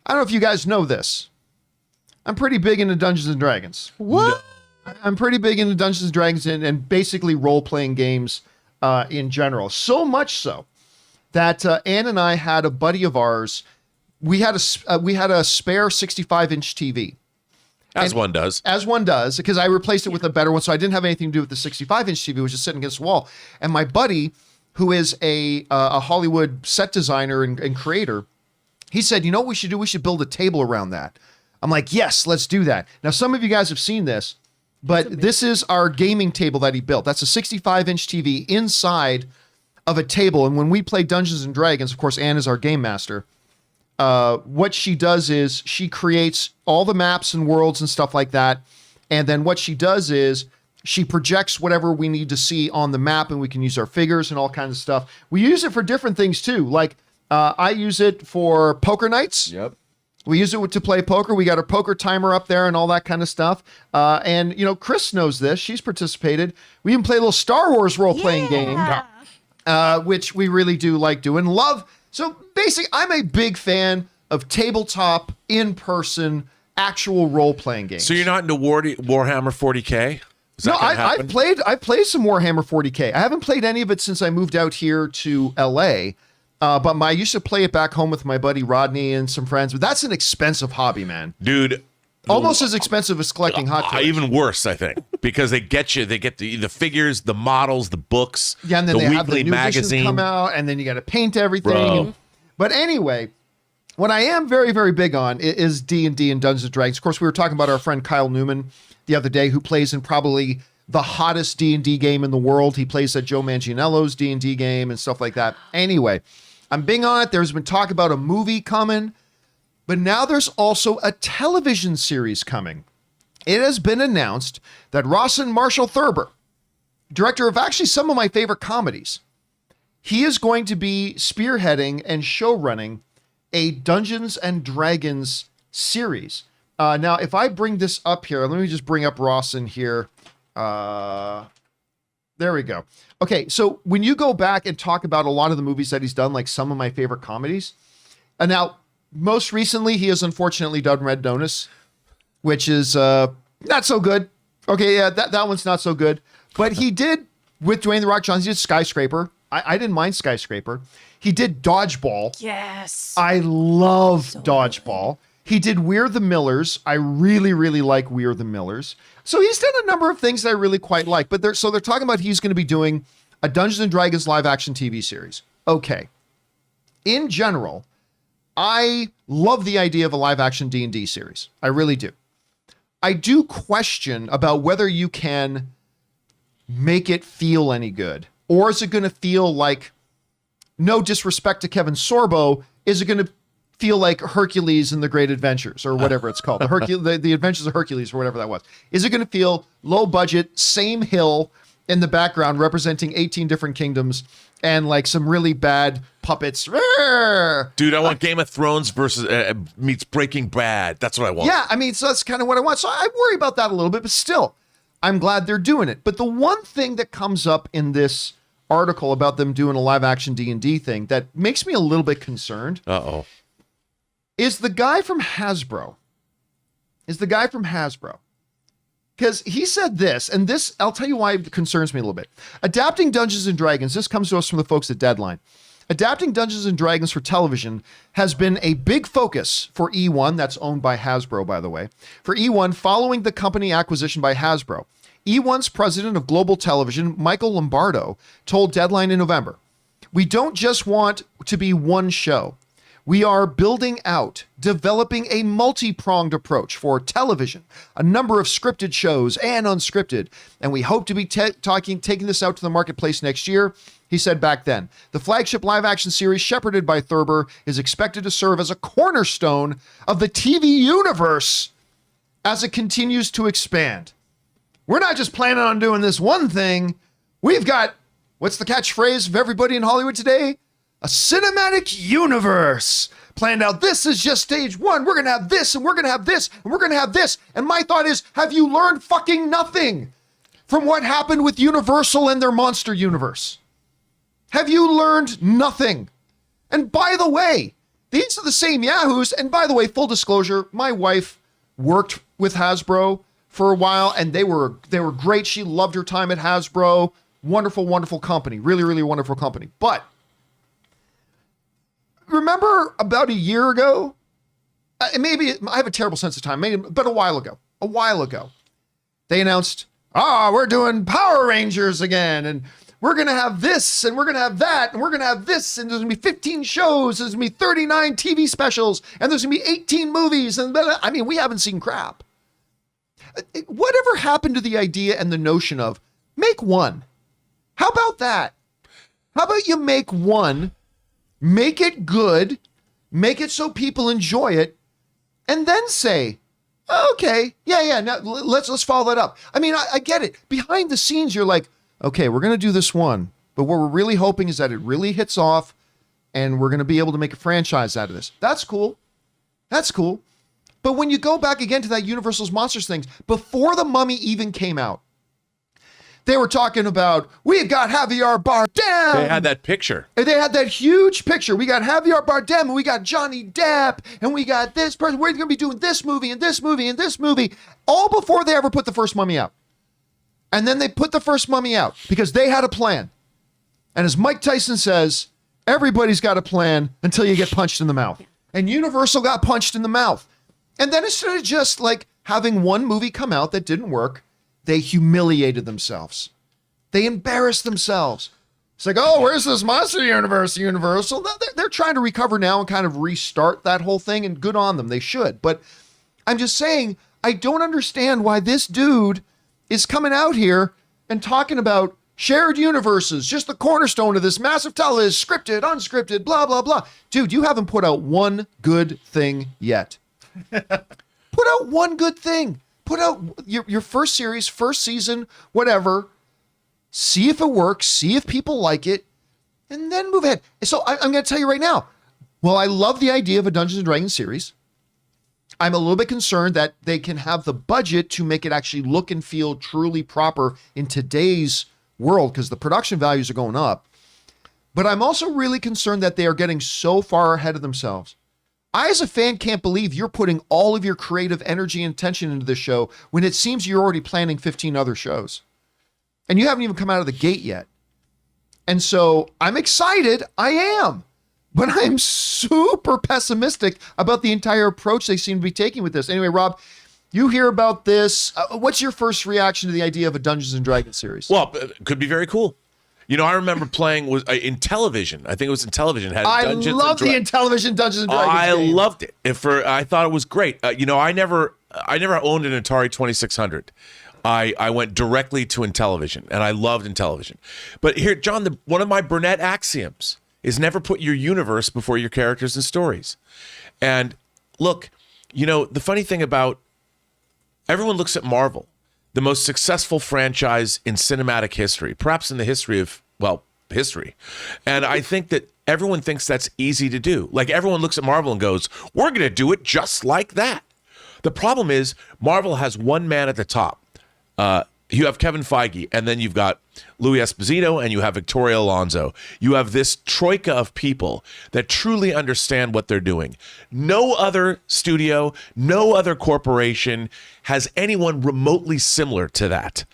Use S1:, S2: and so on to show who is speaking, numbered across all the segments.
S1: I don't know if you guys know this. I'm pretty big into Dungeons and Dragons.
S2: What?
S1: I'm pretty big into Dungeons and Dragons and basically role-playing games in general. So much so that Ann and I had a buddy of ours. We had a spare 65-inch TV.
S3: As one does,
S1: because I replaced it with a better one, so I didn't have anything to do with the 65-inch TV. It was just sitting against the wall. And my buddy, who is a Hollywood set designer and creator, he said, you know what we should do? We should build a table around that. I'm like, yes, let's do that. Now, some of you guys have seen this, but this is our gaming table that he built. That's a 65-inch TV inside of a table. And when we play Dungeons and Dragons, of course, Ann is our game master. What she does is she creates all the maps and worlds and stuff like that. And then what she does is she projects whatever we need to see on the map, and we can use our figures and all kinds of stuff. We use it for different things too. Like I use it for poker nights.
S4: Yep.
S1: We use it to play poker. We got a poker timer up there and all that kind of stuff. And, you know, Chris knows this. She's participated. We even play a little Star Wars role-playing game, which we really do like doing. Love. So basically, I'm a big fan of tabletop, in-person, actual role-playing games.
S3: So you're not into Warhammer 40K?
S1: No, I've played some Warhammer 40K. I haven't played any of it since I moved out here to LA. But I used to play it back home with my buddy Rodney and some friends. But that's an expensive hobby, man.
S3: Dude.
S1: Almost as expensive as collecting hot toys.
S3: Even worse, I think. Because they get the figures, the models, the books,
S1: yeah, and then
S3: the
S1: they
S3: weekly
S1: have the new
S3: magazine
S1: come out, and then you got to paint everything.
S3: Bro.
S1: But anyway, what I am very, very big on is D&D and Dungeons & Dragons. Of course, we were talking about our friend Kyle Newman the other day, who plays in probably the hottest D&D game in the world. He plays at Joe Manganiello's D&D game and stuff like that. Anyway, I'm big on it. There's been talk about a movie coming, but now there's also a television series coming. It has been announced that Rawson Marshall Thurber, director of actually some of my favorite comedies, he is going to be spearheading and showrunning a Dungeons and Dragons series. Now, if I bring this up here, let me just bring up Rawson here. There we go. Okay, so when you go back and talk about a lot of the movies that he's done, like some of my favorite comedies, and now most recently he has unfortunately done Red Notice, which is not so good. Okay, yeah, that one's not so good. But he did, with Dwayne The Rock Johnson, he did Skyscraper. I didn't mind Skyscraper. He did Dodgeball.
S2: Yes.
S1: I love Dodgeball. He did We're the Millers. I really, really like We're the Millers. So he's done a number of things that I really quite like. But they're talking about he's going to be doing a Dungeons and Dragons live action TV series. Okay. In general, I love the idea of a live action D&D series. I really do. I do question about whether you can make it feel any good. Or is it going to feel like, no disrespect to Kevin Sorbo, is it going to feel like Hercules and the Great Adventures or whatever it's called, the Adventures of Hercules or whatever that was? Is it going to feel low budget, same hill in the background representing 18 different kingdoms and like some really bad puppets?
S3: Dude, I want Game of Thrones versus meets Breaking Bad. That's what I want.
S1: Yeah, I mean, so that's kind of what I want. So I worry about that a little bit, but still, I'm glad they're doing it. But the one thing that comes up in this article about them doing a live action D&D thing that makes me a little bit concerned is the guy from Hasbro. Because he said this, and this, I'll tell you why it concerns me a little bit. Adapting Dungeons and Dragons, this comes to us from the folks at Deadline. Adapting Dungeons and Dragons for television has been a big focus for E1, that's owned by Hasbro, by the way, for E1 following the company acquisition by Hasbro. E1's president of global television, Michael Lombardo, told Deadline in November, "We don't just want to be one show. We are building out, developing a multi-pronged approach for television, a number of scripted shows and unscripted, and we hope to be taking this out to the marketplace next year," he said back then. The flagship live-action series shepherded by Thurber is expected to serve as a cornerstone of the TV universe as it continues to expand. We're not just planning on doing this one thing. We've got, what's the catchphrase of everybody in Hollywood today? A cinematic universe planned out. This is just stage one. We're going to have this, and we're going to have this, and we're going to have this. And my thought is, have you learned fucking nothing from what happened with Universal and their monster universe? Have you learned nothing? And by the way, these are the same yahoos. And by the way, full disclosure, my wife worked with Hasbro for a while, and they were great. She loved her time at Hasbro. Wonderful, wonderful company. Really, really wonderful company. But remember about a year ago, maybe I have a terrible sense of time, but a while ago, they announced, we're doing Power Rangers again, and we're going to have this, and we're going to have that, and we're going to have this, and there's going to be 15 shows, there's going to be 39 TV specials, and there's going to be 18 movies, and I mean, we haven't seen crap. Whatever happened to the idea and the notion of make one? How about that? How about you make one, make it good, make it so people enjoy it, and then say, okay, yeah, now let's follow that up. I mean, I get it. Behind the scenes, you're like, okay, we're going to do this one, but what we're really hoping is that it really hits off, and we're going to be able to make a franchise out of this. That's cool. That's cool. But when you go back again to that Universal's Monsters things, before The Mummy even came out, they were talking about, we've got Javier Bardem.
S3: They had that picture.
S1: And they had that huge picture. We got Javier Bardem, and we got Johnny Depp, and we got this person. We're going to be doing this movie, and this movie, and this movie, all before they ever put the first Mummy out. And then they put the first Mummy out because they had a plan. And as Mike Tyson says, everybody's got a plan until you get punched in the mouth. And Universal got punched in the mouth. And then instead of just like having one movie come out that didn't work, they humiliated themselves. They embarrassed themselves. It's like, oh, where's this Monster Universe, Universal? They're trying to recover now and kind of restart that whole thing, and good on them. They should. But I'm just saying, I don't understand why this dude is coming out here and talking about shared universes, just the cornerstone of this massive tell is scripted, unscripted, blah, blah, blah. Dude, you haven't put out one good thing yet. Put out one good thing. Put out your first series, first season, whatever. See if it works. See if people like it. And then move ahead. So I'm going to tell you right now. Well, I love the idea of a Dungeons & Dragons series. I'm a little bit concerned that they can have the budget to make it actually look and feel truly proper in today's world because the production values are going up. But I'm also really concerned that they are getting so far ahead of themselves. I, as a fan, can't believe you're putting all of your creative energy and attention into this show when it seems you're already planning 15 other shows. And you haven't even come out of the gate yet. And so I'm excited. I am. But I'm super pessimistic about the entire approach they seem to be taking with this. Anyway, Rob, you hear about this. What's your first reaction to the idea of a Dungeons & Dragons series?
S3: Well, it could be very cool. You know, I remember playing in television. I think it was in television.
S1: I loved the in television Dungeons & Dragons game.
S3: Loved it. I thought it was great. You know, I never owned an Atari 2600. I went directly to Intellivision, and I loved Intellivision. But here, John, one of my Burnett axioms is never put your universe before your characters and stories. And look, you know, the funny thing about everyone looks at Marvel, the most successful franchise in cinematic history, perhaps in the history of, well, history. And I think that everyone thinks that's easy to do. Like everyone looks at Marvel and goes, we're going to do it just like that. The problem is Marvel has one man at the top. You have Kevin Feige, and then you've got Louis Esposito, and you have Victoria Alonso. You have this troika of people that truly understand what they're doing. No other studio, no other corporation has anyone remotely similar to that.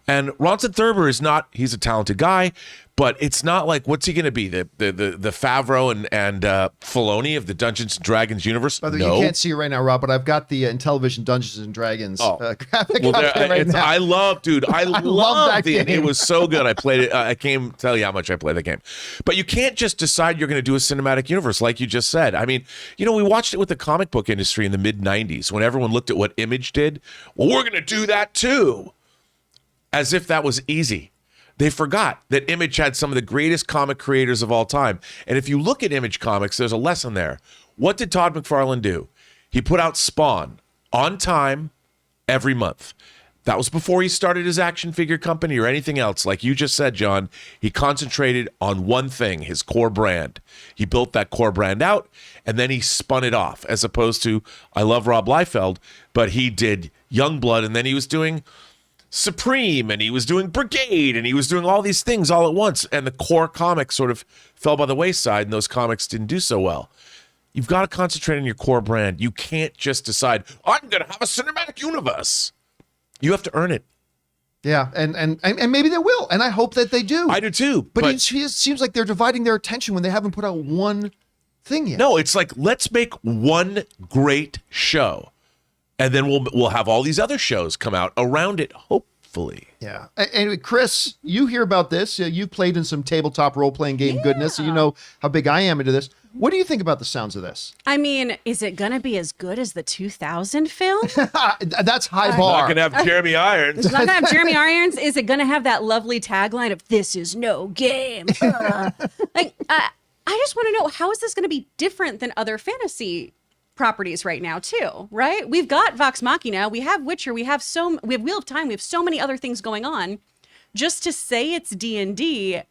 S3: And Ronson Thurber is not, he's a talented guy, but it's not like, what's he going to be? The Favreau and Filoni of the Dungeons & Dragons universe?
S1: By the way,
S3: no.
S1: You can't see it right now, Rob, but I've got the Intellivision Dungeons & Dragons graphic
S3: well,
S1: up there right now.
S3: I love
S1: that
S3: it.
S1: game.
S3: It was so good. I played it. I can't tell you how much I played that game. But you can't just decide you're going to do a cinematic universe like you just said. I mean, you know, we watched it with the comic book industry in the mid-'90s when everyone looked at what Image did. Well, we're going to do that too. As if that was easy. They forgot that Image had some of the greatest comic creators of all time. And if you look at Image Comics, there's a lesson there. What did Todd McFarlane do? He put out Spawn on time every month. That was before he started his action figure company or anything else. Like you just said, John, he concentrated on one thing, his core brand. He built that core brand out, and then he spun it off, as opposed to, I love Rob Liefeld, but he did Youngblood, and then he was doing Supreme, and he was doing Brigade, and he was doing all these things all at once, and the core comics sort of fell by the wayside, and those comics didn't do so well. You've got to concentrate on your core brand. You can't just decide, I'm going to have a cinematic universe. You have to earn it.
S1: Yeah, and maybe they will, and I hope that they do.
S3: I do too.
S1: But it seems like they're dividing their attention when they haven't put out one thing yet.
S3: No, it's like, let's make one great show, and then we'll have all these other shows come out around it, hopefully.
S1: Yeah. Anyway, Chris, you hear about this. You played in some tabletop role-playing game goodness, so you know how big I am into this. What do you think about the sounds of this?
S2: I mean, is it going to be as good as the 2000 film?
S1: That's high bar.
S3: Not going to have Jeremy Irons.
S2: It's not going to have Jeremy Irons. Is it going to have that lovely tagline of "This is no game"? I just want to know, how is this going to be different than other fantasy properties right now too? Right? We've got Vox Machina, we have Witcher, we have Wheel of Time, we have so many other things going on. Just to say it's D&D,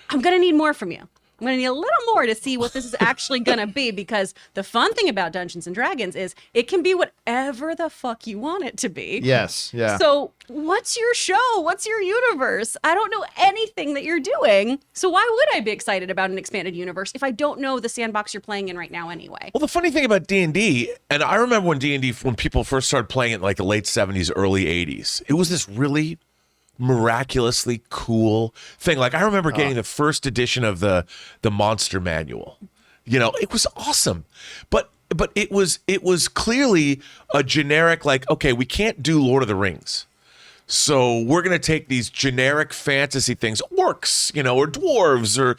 S2: I'm going to need more from you. I'm going to need a little more to see what this is actually going to be, because the fun thing about Dungeons and Dragons is it can be whatever the fuck you want it to be.
S1: Yes, yeah.
S2: So what's your show? What's your universe? I don't know anything that you're doing. So why would I be excited about an expanded universe if I don't know the sandbox you're playing in right now anyway?
S3: Well, the funny thing about D&D, and I remember when D&D, when people first started playing it in like the late 70s, early 80s, it was this really miraculously cool thing. Like I remember getting the first edition of the Monster Manual. You know, it was awesome. But it was clearly a generic, like, okay, we can't do Lord of the Rings. So we're going to take these generic fantasy things, orcs, you know, or dwarves, or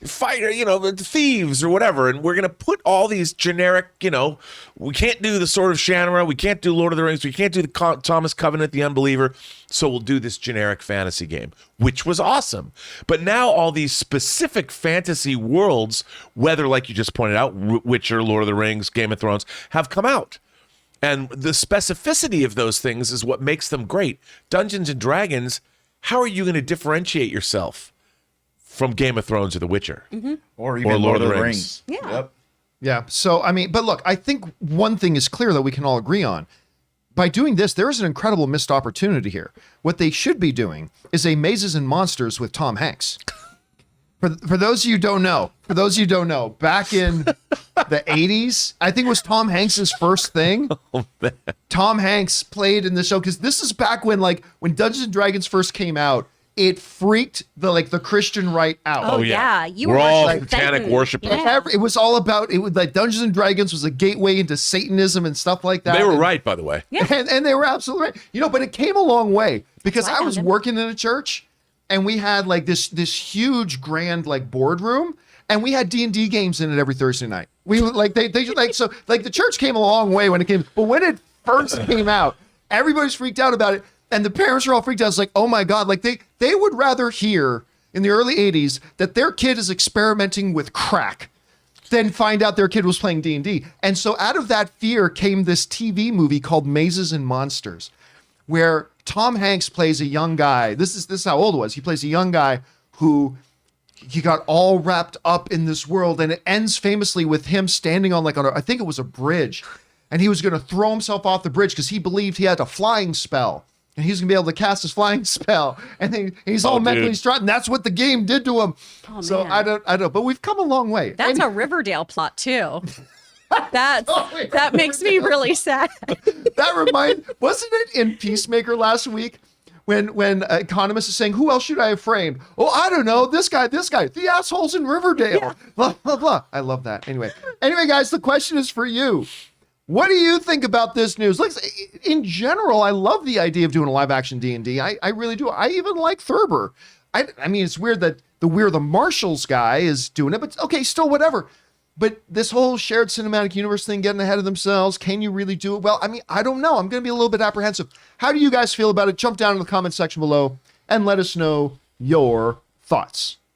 S3: fighter, you know, thieves or whatever. And we're going to put all these generic, you know, we can't do the Sword of Shannara. We can't do Lord of the Rings. We can't do the Thomas Covenant, the Unbeliever. So we'll do this generic fantasy game, which was awesome. But now all these specific fantasy worlds, whether, like you just pointed out, Witcher, Lord of the Rings, Game of Thrones, have come out. And the specificity of those things is what makes them great. Dungeons and Dragons, how are you going to differentiate yourself from Game of Thrones or The Witcher?
S4: Mm-hmm. Or even Lord of the Rings.
S2: Yeah.
S4: Yep.
S1: Yeah. So, I mean, but look, I think one thing is clear that we can all agree on. By doing this, there is an incredible missed opportunity here. What they should be doing is a Mazes and Monsters with Tom Hanks. For those of you who don't know, back in the 80s, I think it was Tom Hanks' first thing.
S3: Oh, man.
S1: Tom Hanks played in the show, because this is back when Dungeons and Dragons first came out. It freaked the Christian right out.
S2: Oh yeah. You
S3: We're
S2: were
S3: all
S2: like
S3: satanic
S2: Satan.
S3: worshipers.
S2: Yeah.
S1: It was all about, it was like Dungeons and Dragons was a gateway into Satanism and stuff like that.
S3: They were right, by the way.
S2: Yeah.
S1: And they were absolutely right. You know, but it came a long way, because
S2: That's why
S1: I
S2: I
S1: was
S2: found him.
S1: working in a church, and we had this huge grand boardroom, and we had D&D games in it every Thursday night. We the church came a long way when it came, but when it first came out, everybody's freaked out about it, and the parents are all freaked out. It's like, oh my God, they would rather hear in the early 80s that their kid is experimenting with crack than find out their kid was playing D&D. And so out of that fear came this TV movie called Mazes and Monsters, where Tom Hanks plays a young guy. This is how old it was. He plays a young guy who he got all wrapped up in this world, and it ends famously with him standing on I think it was a bridge, and he was going to throw himself off the bridge because he believed he had a flying spell, and he's going to be able to cast his flying spell, and then he's all mentally distraught, and that's what the game did to him.
S2: Oh,
S1: so
S2: man.
S1: I don't, but we've come a long way.
S2: That's a Riverdale plot too. That makes me really sad.
S1: Wasn't it in Peacemaker last week when Economist is saying, who else should I have framed? Oh, I don't know. This guy, the assholes in Riverdale.
S2: Yeah.
S1: Blah, blah, blah. I love that. Anyway, guys, the question is for you. What do you think about this news? In general, I love the idea of doing a live action D&D. I really do. I even like Thurber. I mean, it's weird that We're the Marshals guy is doing it, but okay, still whatever. But this whole shared cinematic universe thing, getting ahead of themselves, can you really do it? Well, I mean, I don't know. I'm going to be a little bit apprehensive. How do you guys feel about it? Jump down in the comment section below and let us know your thoughts.